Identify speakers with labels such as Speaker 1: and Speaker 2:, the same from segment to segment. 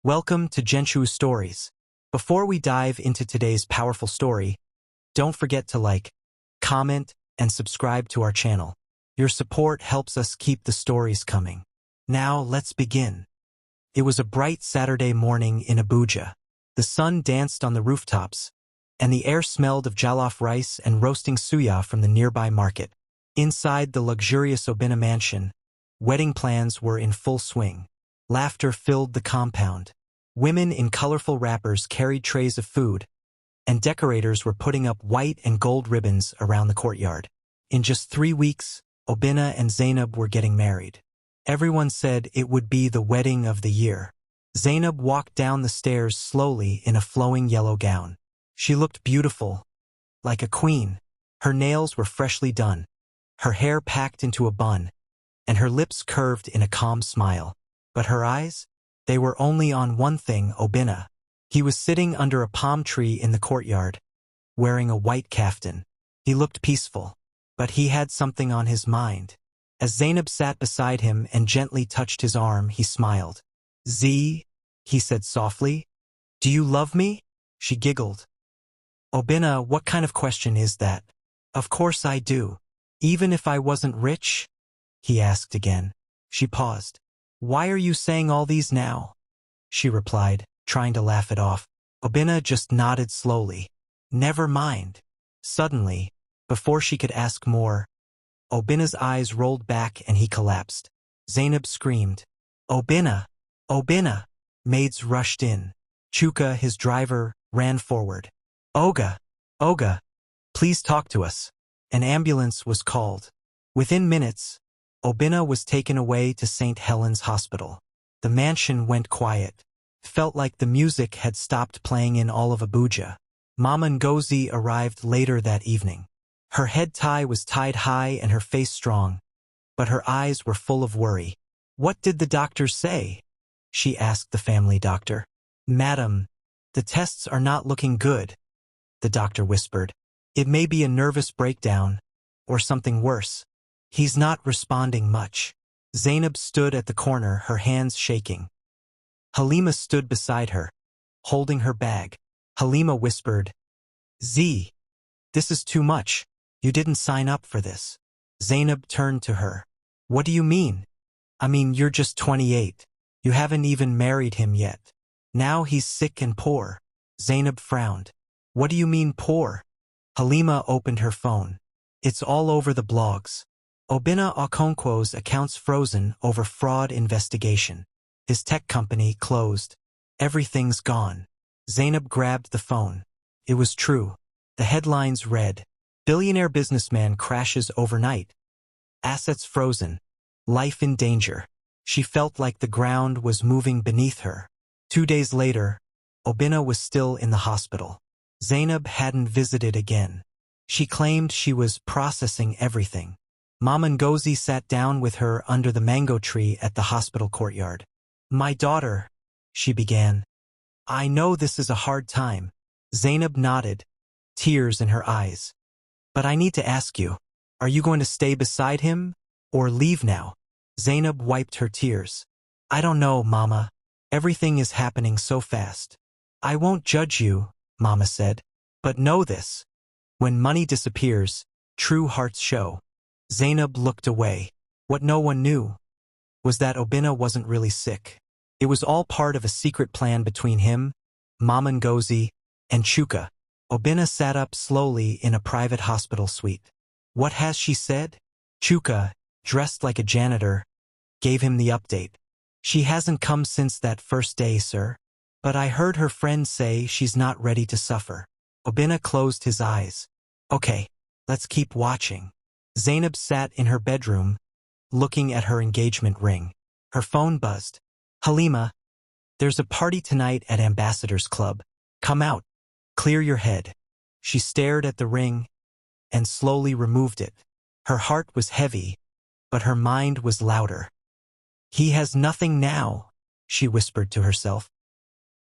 Speaker 1: Welcome to Genshu Stories. Before we dive into today's powerful story, don't forget to like, comment, and subscribe to our channel. Your support helps us keep the stories coming. Now let's begin. It was a bright Saturday morning in Abuja. The sun danced on the rooftops, and the air smelled of jollof rice and roasting suya from the nearby market. Inside the luxurious Obina mansion, wedding plans were in full swing. Laughter filled the compound. Women in colorful wrappers carried trays of food, and decorators were putting up white and gold ribbons around the courtyard. In just 3 weeks, Obina and Zainab were getting married. Everyone said it would be the wedding of the year. Zainab walked down the stairs slowly in a flowing yellow gown. She looked beautiful, like a queen. Her nails were freshly done, her hair packed into a bun, and her lips curved in a calm smile. But her eyes? They were only on one thing, Obina. He was sitting under a palm tree in the courtyard, wearing a white kaftan. He looked peaceful, but he had something on his mind. As Zainab sat beside him and gently touched his arm, he smiled. "Z," he said softly, "do you love me?" She giggled. "Obina, what kind of question is that?" "Of course I do. Even if I wasn't rich?" he asked again. She paused. "Why are you saying all these now?" she replied, trying to laugh it off. Obina just nodded slowly. "Never mind." Suddenly, before she could ask more, Obina's eyes rolled back and he collapsed. Zainab screamed, "Obina! Obina!" Maids rushed in. Chuka, his driver, ran forward. "Oga! Oga! Please talk to us." An ambulance was called. Within minutes, Obina was taken away to St. Helens Hospital. The mansion went quiet. Felt like the music had stopped playing in all of Abuja. Mama Ngozi arrived later that evening. Her head tie was tied high and her face strong, but her eyes were full of worry. "What did the doctors say?" she asked the family doctor. "Madam, the tests are not looking good," the doctor whispered. "It may be a nervous breakdown, or something worse. He's not responding much." Zainab stood at the corner, her hands shaking. Halima stood beside her, holding her bag. Halima whispered, "Z, this is too much. You didn't sign up for this." Zainab turned to her. "What do you mean?" "I mean, you're just 28. You haven't even married him yet. Now he's sick and poor." Zainab frowned. "What do you mean poor?" Halima opened her phone. "It's all over the blogs. Obina Okonkwo's accounts frozen over fraud investigation. His tech company closed. Everything's gone." Zainab grabbed the phone. It was true. The headlines read, "Billionaire businessman crashes overnight. Assets frozen. Life in danger." She felt like the ground was moving beneath her. 2 days later, Obina was still in the hospital. Zainab hadn't visited again. She claimed she was processing everything. Mama Ngozi sat down with her under the mango tree at the hospital courtyard. "My daughter," she began. "I know this is a hard time." Zainab nodded, tears in her eyes. "But I need to ask you, are you going to stay beside him, or leave now?" Zainab wiped her tears. "I don't know, Mama. Everything is happening so fast." "I won't judge you," Mama said. "But know this. When money disappears, true hearts show." Zainab looked away. What no one knew was that Obina wasn't really sick. It was all part of a secret plan between him, Mama Ngozi, and Chuka. Obina sat up slowly in a private hospital suite. "What has she said?" Chuka, dressed like a janitor, gave him the update. "She hasn't come since that first day, sir. But I heard her friend say she's not ready to suffer." Obina closed his eyes. "Okay, let's keep watching." Zainab sat in her bedroom, looking at her engagement ring. Her phone buzzed. "Halima, there's a party tonight at Ambassador's Club. Come out. Clear your head." She stared at the ring and slowly removed it. Her heart was heavy, but her mind was louder. "He has nothing now," she whispered to herself.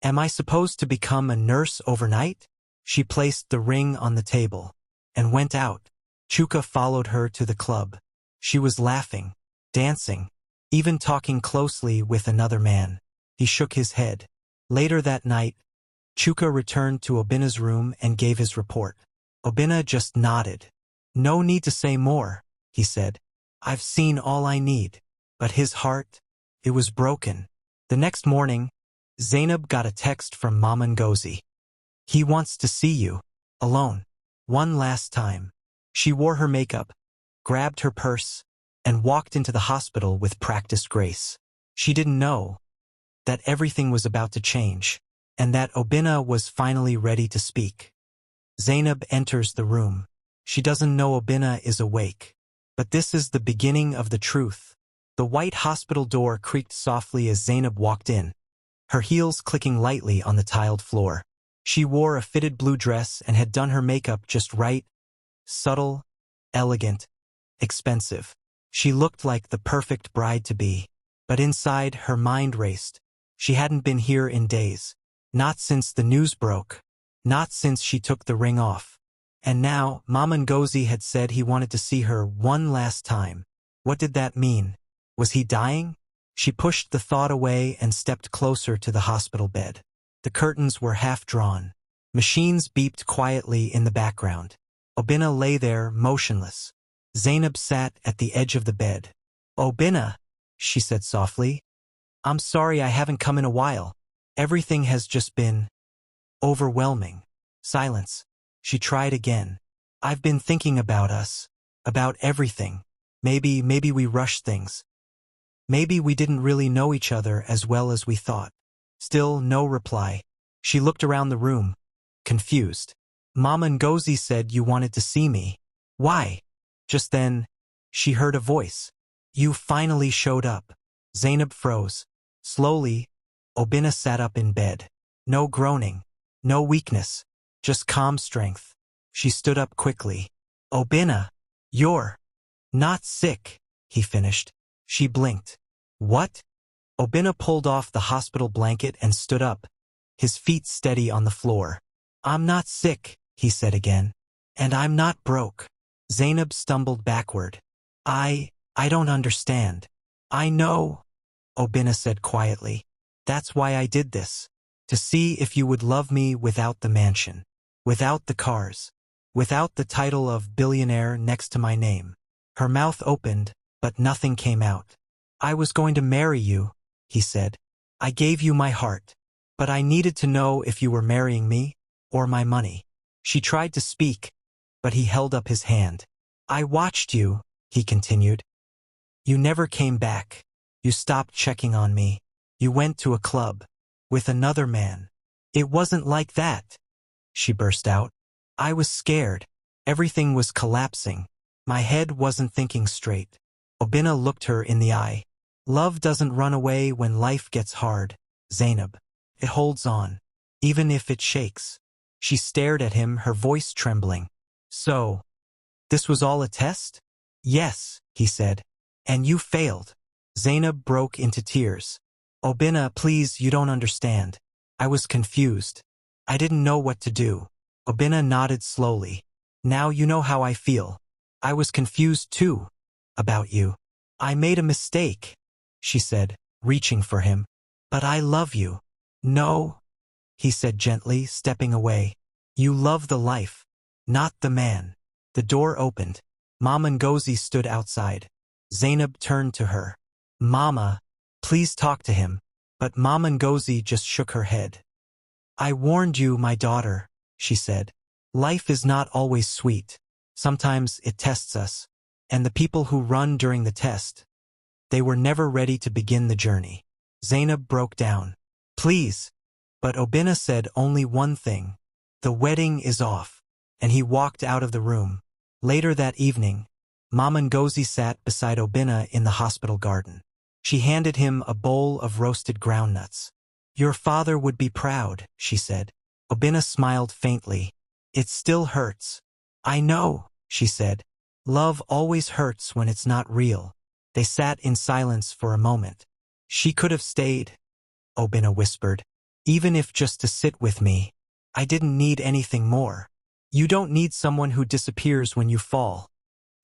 Speaker 1: "Am I supposed to become a nurse overnight?" She placed the ring on the table and went out. Chuka followed her to the club. She was laughing, dancing, even talking closely with another man. He shook his head. Later that night, Chuka returned to Obina's room and gave his report. Obina just nodded. "No need to say more," he said. "I've seen all I need." But his heart, it was broken. The next morning, Zainab got a text from Mama Ngozi. "He wants to see you, alone, one last time." She wore her makeup, grabbed her purse, and walked into the hospital with practiced grace. She didn't know that everything was about to change, and that Obina was finally ready to speak. Zainab enters the room. She doesn't know Obina is awake. But this is the beginning of the truth. The white hospital door creaked softly as Zainab walked in, her heels clicking lightly on the tiled floor. She wore a fitted blue dress and had done her makeup just right, subtle, elegant, expensive. She looked like the perfect bride-to-be. But inside, her mind raced. She hadn't been here in days. Not since the news broke. Not since she took the ring off. And now, Mama Ngozi had said he wanted to see her one last time. What did that mean? Was he dying? She pushed the thought away and stepped closer to the hospital bed. The curtains were half drawn. Machines beeped quietly in the background. Obina lay there, motionless. Zainab sat at the edge of the bed. "Obina," she said softly. "I'm sorry I haven't come in a while. Everything has just been overwhelming." Silence. She tried again. "I've been thinking about us. About everything. Maybe we rushed things. Maybe we didn't really know each other as well as we thought." Still no reply. She looked around the room, confused. "Mama Ngozi said you wanted to see me. Why?" Just then, she heard a voice. "You finally showed up." Zainab froze. Slowly, Obina sat up in bed. No groaning, no weakness, just calm strength. She stood up quickly. "Obina, you're not sick," he finished. She blinked. "What?" Obina pulled off the hospital blanket and stood up, his feet steady on the floor. "I'm not sick," he said again. "And I'm not broke." Zainab stumbled backward. I don't understand." "I know," Obina said quietly. "That's why I did this. To see if you would love me without the mansion, without the cars, without the title of billionaire next to my name." Her mouth opened, but nothing came out. "I was going to marry you," he said. "I gave you my heart. But I needed to know if you were marrying me or my money." She tried to speak, but he held up his hand. "I watched you," he continued. "You never came back. You stopped checking on me. You went to a club with another man." "It wasn't like that," she burst out. "I was scared. Everything was collapsing. My head wasn't thinking straight." Obina looked her in the eye. "Love doesn't run away when life gets hard, Zainab. It holds on, even if it shakes." She stared at him, her voice trembling. "So, this was all a test?" "Yes," he said. "And you failed." Zainab broke into tears. "Obina, please, you don't understand. I was confused. I didn't know what to do." Obina nodded slowly. "Now you know how I feel. I was confused too, about you. I made a mistake," she said, reaching for him. "But I love you." "No," he said gently, stepping away. "You love the life, not the man." The door opened. Mama Ngozi stood outside. Zainab turned to her. "Mama, please talk to him." But Mama Ngozi just shook her head. "I warned you, my daughter," she said. "Life is not always sweet. Sometimes it tests us. And the people who run during the test, they were never ready to begin the journey." Zainab broke down. "Please." But Obina said only one thing. "The wedding is off." And he walked out of the room. Later that evening, Mama Ngozi sat beside Obina in the hospital garden. She handed him a bowl of roasted groundnuts. "Your father would be proud," she said. Obina smiled faintly. "It still hurts." "I know," she said. "Love always hurts when it's not real." They sat in silence for a moment. "She could have stayed," Obina whispered. "Even if just to sit with me. I didn't need anything more." "You don't need someone who disappears when you fall,"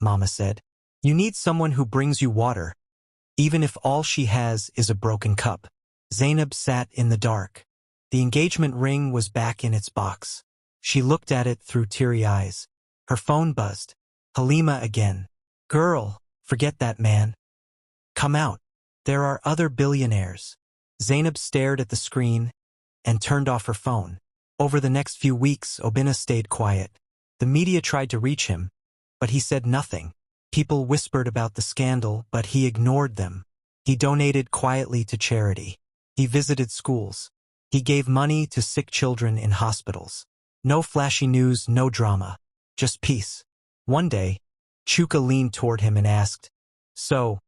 Speaker 1: Mama said. "You need someone who brings you water, even if all she has is a broken cup." Zainab sat in the dark. The engagement ring was back in its box. She looked at it through teary eyes. Her phone buzzed. Halima again. Girl, forget that man. Come out. There are other billionaires. Zainab stared at the screen and turned off her phone. Over the next few weeks, Obinna stayed quiet. The media tried to reach him, but he said nothing. People whispered about the scandal, but he ignored them. He donated quietly to charity. He visited schools. He gave money to sick children in hospitals. No flashy news, no drama. Just peace. One day, Chuka leaned toward him and asked, "So,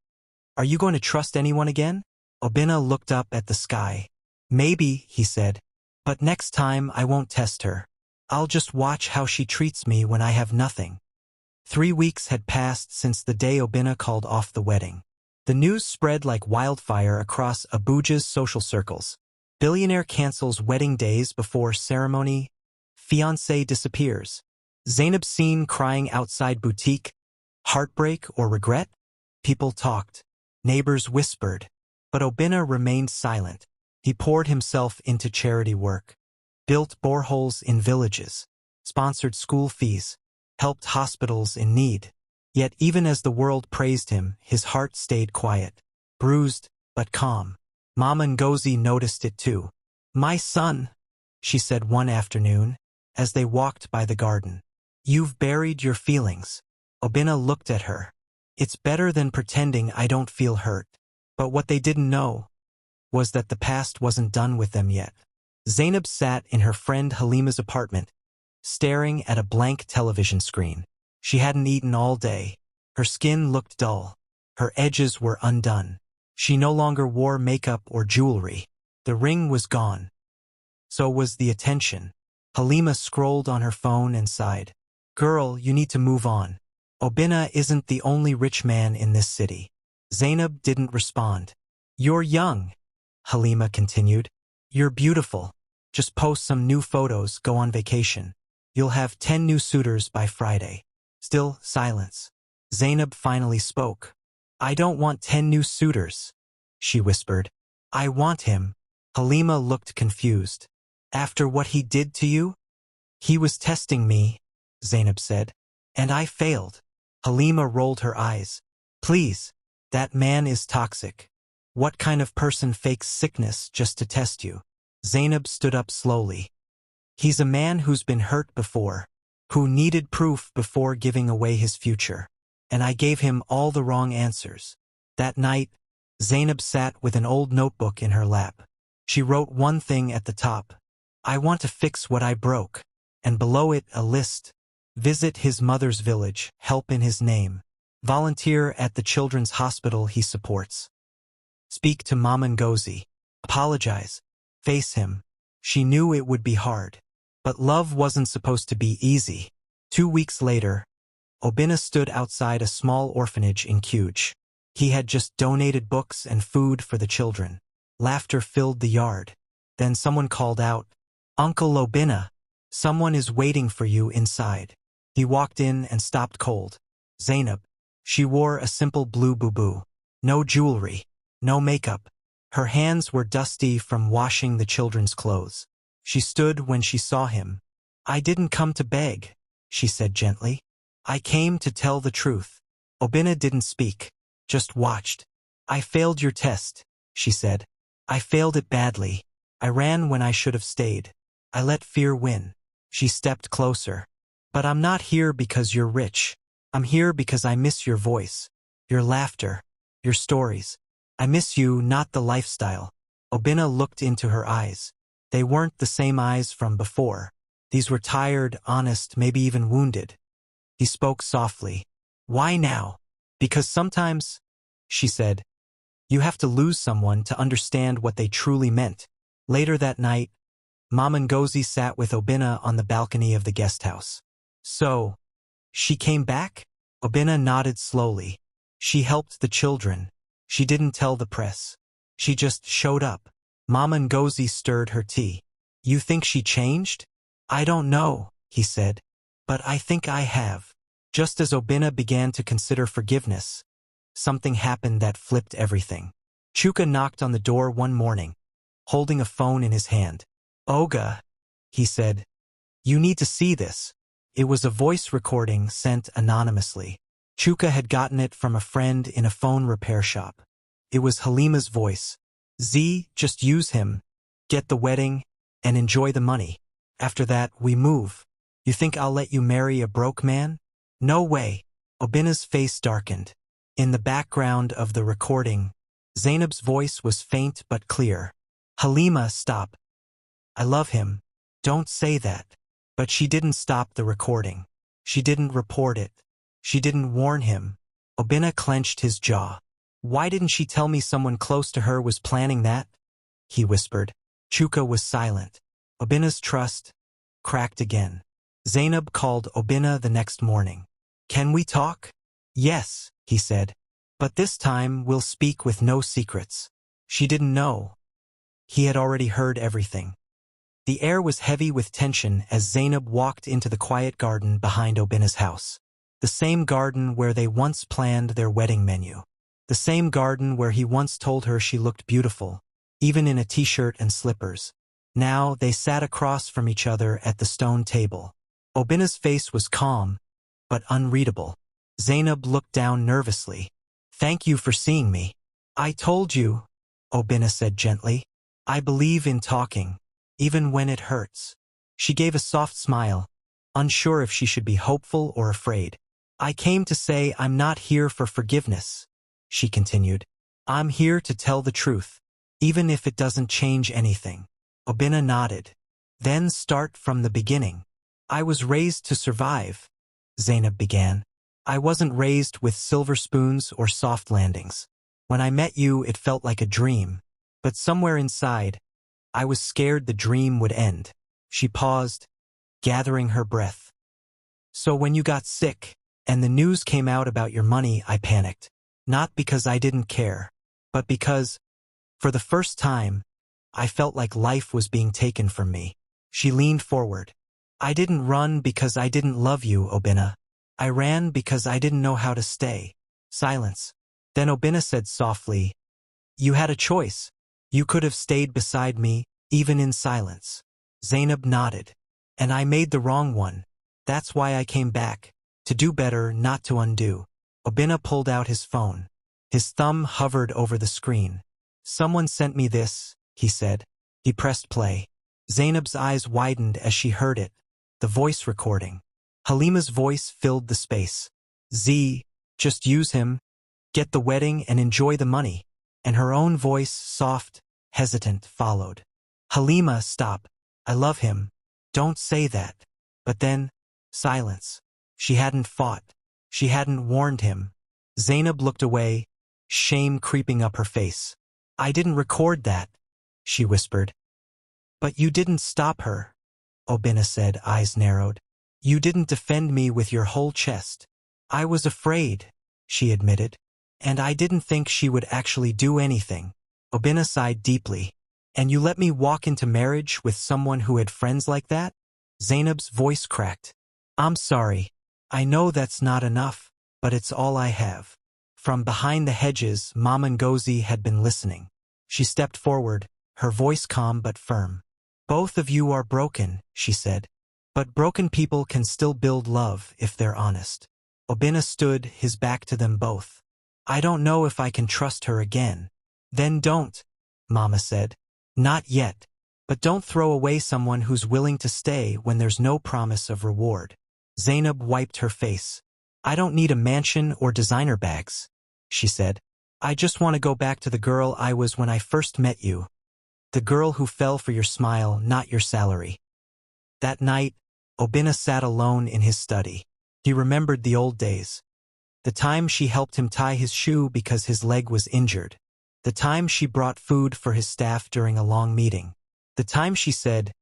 Speaker 1: are you going to trust anyone again?" Obinna looked up at the sky. "Maybe," he said, "but next time I won't test her. I'll just watch how she treats me when I have nothing." 3 weeks had passed since the day Obinna called off the wedding. The news spread like wildfire across Abuja's social circles. Billionaire cancels wedding days before ceremony. Fiancé disappears. Zainab seen crying outside boutique. Heartbreak or regret? People talked. Neighbors whispered. But Obinna remained silent. He poured himself into charity work. Built boreholes in villages. Sponsored school fees. Helped hospitals in need. Yet even as the world praised him, his heart stayed quiet. Bruised, but calm. Mama Ngozi noticed it too. "My son," she said one afternoon, as they walked by the garden. "You've buried your feelings." Obinna looked at her. "It's better than pretending I don't feel hurt." But what they didn't know was that the past wasn't done with them yet. Zainab sat in her friend Halima's apartment, staring at a blank television screen. She hadn't eaten all day. Her skin looked dull. Her edges were undone. She no longer wore makeup or jewelry. The ring was gone. So was the attention. Halima scrolled on her phone and sighed. "Girl, you need to move on. Obinna isn't the only rich man in this city." Zainab didn't respond. "You're young," Halima continued. "You're beautiful. Just post some new photos, go on vacation. You'll have 10 new suitors by Friday." Still silence. Zainab finally spoke. "I don't want 10 new suitors," she whispered. "I want him." Halima looked confused. "After what he did to you?" "He was testing me," Zainab said. "And I failed." Halima rolled her eyes. "Please, that man is toxic. What kind of person fakes sickness just to test you?" Zainab stood up slowly. "He's a man who's been hurt before, who needed proof before giving away his future. And I gave him all the wrong answers." That night, Zainab sat with an old notebook in her lap. She wrote one thing at the top. "I want to fix what I broke." And below it a list. Visit his mother's village, help in his name. Volunteer at the children's hospital he supports. Speak to Mama Ngozi. Apologize. Face him. She knew it would be hard. But love wasn't supposed to be easy. 2 weeks later, Obinna stood outside a small orphanage in Mujj. He had just donated books and food for the children. Laughter filled the yard. Then someone called out, "Uncle Obinna, someone is waiting for you inside." He walked in and stopped cold. Zainab. She wore a simple blue bubu. No jewelry. No makeup. Her hands were dusty from washing the children's clothes. She stood when she saw him. "I didn't come to beg," she said gently. "I came to tell the truth." Obinna didn't speak, just watched. "I failed your test," she said. "I failed it badly. I ran when I should have stayed. I let fear win." She stepped closer. "But I'm not here because you're rich. I'm here because I miss your voice, your laughter, your stories. I miss you, not the lifestyle." Obinna looked into her eyes. They weren't the same eyes from before. These were tired, honest, maybe even wounded. He spoke softly. "Why now?" "Because sometimes," she said, "you have to lose someone to understand what they truly meant." Later that night, Mama Ngozi sat with Obinna on the balcony of the guest house. "So, she came back?" Obinna nodded slowly. "She helped the children. She didn't tell the press. She just showed up." Mama Ngozi stirred her tea. "You think she changed?" "I don't know," he said. "But I think I have." Just as Obinna began to consider forgiveness, something happened that flipped everything. Chuka knocked on the door one morning, holding a phone in his hand. Oga, he said, you need to see this. It was a voice recording sent anonymously. Chuka had gotten it from a friend in a phone repair shop. It was Halima's voice. Z, just use him, get the wedding, and enjoy the money. After that, we move. You think I'll let you marry a broke man? No way. Obina's face darkened. In the background of the recording, Zainab's voice was faint but clear. Halima, stop. I love him. Don't say that. But she didn't stop the recording. She didn't report it. She didn't warn him. Obina clenched his jaw. Why didn't she tell me someone close to her was planning that? He whispered. Chuka was silent. Obina's trust cracked again. Zainab called Obina the next morning. Can we talk? Yes, he said. But this time we'll speak with no secrets. She didn't know. He had already heard everything. The air was heavy with tension as Zainab walked into the quiet garden behind Obina's house. The same garden where they once planned their wedding menu. The same garden where he once told her she looked beautiful, even in a t-shirt and slippers. Now they sat across from each other at the stone table. Obina's face was calm, but unreadable. Zainab looked down nervously. Thank you for seeing me. I told you, Obina said gently. I believe in talking, even when it hurts. She gave a soft smile, unsure if she should be hopeful or afraid. I came to say I'm not here for forgiveness, she continued. I'm here to tell the truth, even if it doesn't change anything. Obina nodded. Then start from the beginning. I was raised to survive, Zainab began. I wasn't raised with silver spoons or soft landings. When I met you, it felt like a dream. But somewhere inside, I was scared the dream would end. She paused, gathering her breath. So when you got sick, and the news came out about your money, I panicked. Not because I didn't care, but because, for the first time, I felt like life was being taken from me. She leaned forward. I didn't run because I didn't love you, Obina. I ran because I didn't know how to stay. Silence. Then Obina said softly, you had a choice. You could have stayed beside me, even in silence. Zainab nodded. And I made the wrong one. That's why I came back. To do better, not to undo. Obina pulled out his phone. His thumb hovered over the screen. Someone sent me this, he said. He pressed play. Zainab's eyes widened as she heard it. The voice recording. Halima's voice filled the space. Z, just use him. Get the wedding and enjoy the money. And her own voice, soft, hesitant, followed. Halima, stop. I love him. Don't say that. But then, silence. She hadn't fought. She hadn't warned him. Zainab looked away, shame creeping up her face. I didn't record that, she whispered. But you didn't stop her, Obina said, eyes narrowed. You didn't defend me with your whole chest. I was afraid, she admitted. And I didn't think she would actually do anything. Obina sighed deeply. And you let me walk into marriage with someone who had friends like that? Zainab's voice cracked. I'm sorry. I know that's not enough, but it's all I have. From behind the hedges, Mama Ngozi had been listening. She stepped forward, her voice calm but firm. Both of you are broken, she said. But broken people can still build love if they're honest. Obina stood, his back to them both. I don't know if I can trust her again. Then don't, Mama said. Not yet. But don't throw away someone who's willing to stay when there's no promise of reward. Zainab wiped her face. I don't need a mansion or designer bags, she said. I just want to go back to the girl I was when I first met you. The girl who fell for your smile, not your salary. That night, Obina sat alone in his study. He remembered the old days. The time she helped him tie his shoe because his leg was injured. The time she brought food for his staff during a long meeting. The time she said,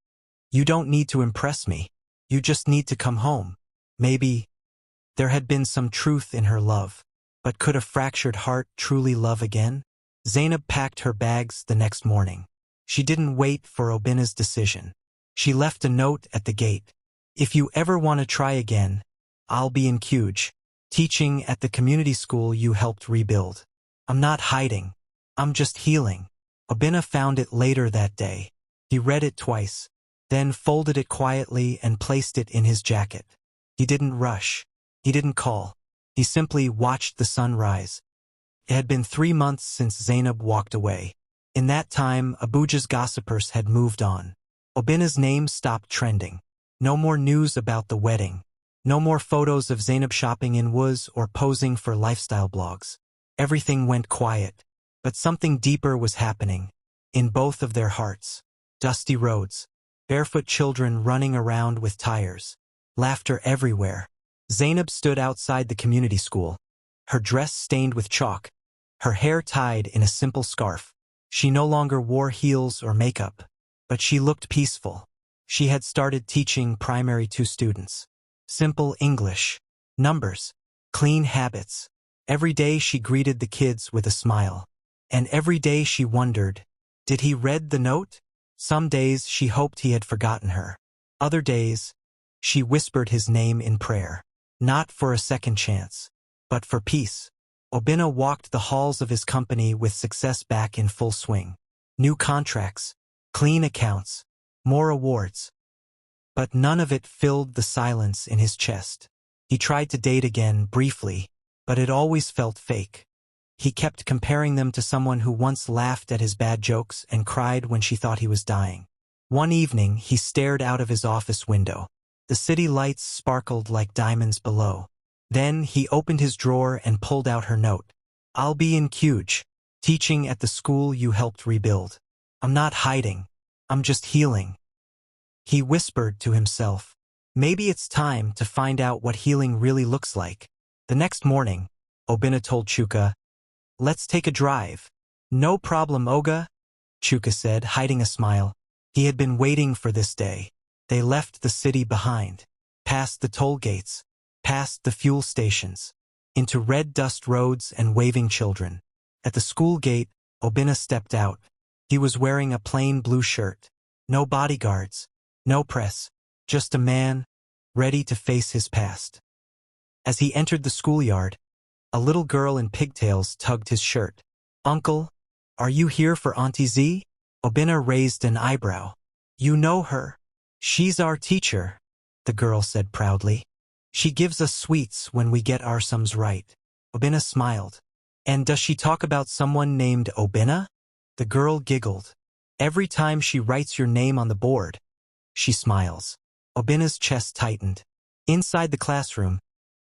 Speaker 1: you don't need to impress me. You just need to come home. Maybe there had been some truth in her love. But could a fractured heart truly love again? Zainab packed her bags the next morning. She didn't wait for Obina's decision. She left a note at the gate. If you ever want to try again, I'll be in Mujj, teaching at the community school you helped rebuild. I'm not hiding. I'm just healing. Obina found it later that day. He read it twice. then folded it quietly and placed it in his jacket. He didn't rush. He didn't call. He simply watched the sun rise. It had been 3 months since Zainab walked away. In that time, Abuja's gossipers had moved on. Obina's name stopped trending. No more news about the wedding. No more photos of Zainab shopping in Woods or posing for lifestyle blogs. Everything went quiet. But something deeper was happening. In both of their hearts. Dusty roads. Barefoot children running around with tires. Laughter everywhere. Zainab stood outside the community school. Her dress stained with chalk. Her hair tied in a simple scarf. She no longer wore heels or makeup. But she looked peaceful. She had started teaching primary 2 students. Simple English. Numbers. Clean habits. Every day she greeted the kids with a smile. And every day she wondered, did he read the note? Some days she hoped he had forgotten her. Other days, she whispered his name in prayer. Not for a second chance, but for peace. Obina walked the halls of his company with success back in full swing. New contracts, clean accounts, more awards. But none of it filled the silence in his chest. He tried to date again briefly, but it always felt fake. He kept comparing them to someone who once laughed at his bad jokes and cried when she thought he was dying. One evening, he stared out of his office window. The city lights sparkled like diamonds below. Then he opened his drawer and pulled out her note. I'll be in Mujj, teaching at the school you helped rebuild. I'm not hiding. I'm just healing. He whispered to himself. Maybe it's time to find out what healing really looks like. The next morning, Obina told Chuka, let's take a drive. No problem, Oga, Chuka said, hiding a smile. He had been waiting for this day. They left the city behind, past the toll gates, past the fuel stations, into red dust roads and waving children. At the school gate, Obina stepped out. He was wearing a plain blue shirt. No bodyguards, no press, just a man, ready to face his past. As he entered the schoolyard, a little girl in pigtails tugged his shirt. Uncle, are you here for Auntie Z? Obina raised an eyebrow. You know her. She's our teacher, the girl said proudly. She gives us sweets when we get our sums right. Obina smiled. And does she talk about someone named Obina? The girl giggled. Every time she writes your name on the board, she smiles. Obina's chest tightened. Inside the classroom,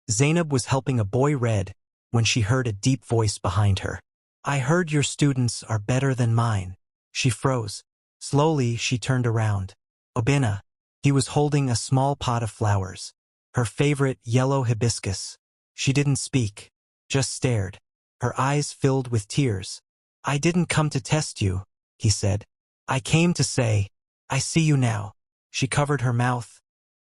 Speaker 1: Zainab was helping a boy read when she heard a deep voice behind her. I heard your students are better than mine. She froze. Slowly, she turned around. Obina. He was holding a small pot of flowers. Her favorite yellow hibiscus. She didn't speak, just stared. Her eyes filled with tears. I didn't come to test you, he said. I came to say, I see you now. She covered her mouth,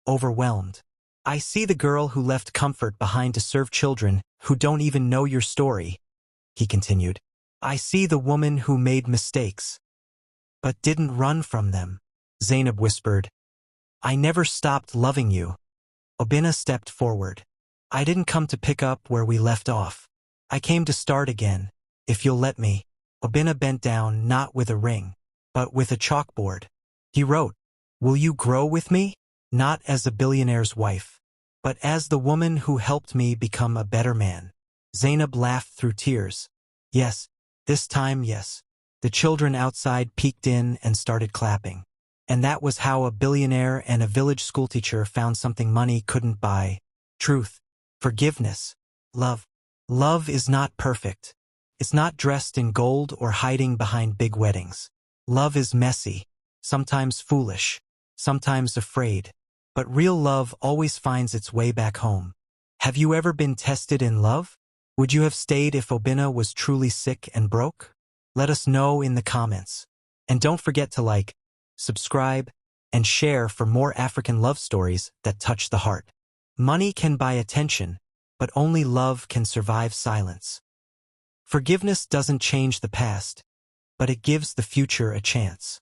Speaker 1: overwhelmed. I see the girl who left comfort behind to serve children who don't even know your story, he continued. I see the woman who made mistakes, but didn't run from them. Zainab whispered, I never stopped loving you. Obina stepped forward. I didn't come to pick up where we left off. I came to start again, if you'll let me. Obina bent down, not with a ring, but with a chalkboard. He wrote, Will you grow with me? Not as a billionaire's wife, but as the woman who helped me become a better man. Zainab laughed through tears. Yes, this time yes. The children outside peeked in and started clapping. And that was how a billionaire and a village schoolteacher found something money couldn't buy. Truth, forgiveness, love. Love is not perfect. It's not dressed in gold or hiding behind big weddings. Love is messy, sometimes foolish, sometimes afraid. But real love always finds its way back home. Have you ever been tested in love? Would you have stayed if Obina was truly sick and broke? Let us know in the comments. And don't forget to like, subscribe, and share for more African love stories that touch the heart. Money can buy attention, but only love can survive silence. Forgiveness doesn't change the past, but it gives the future a chance.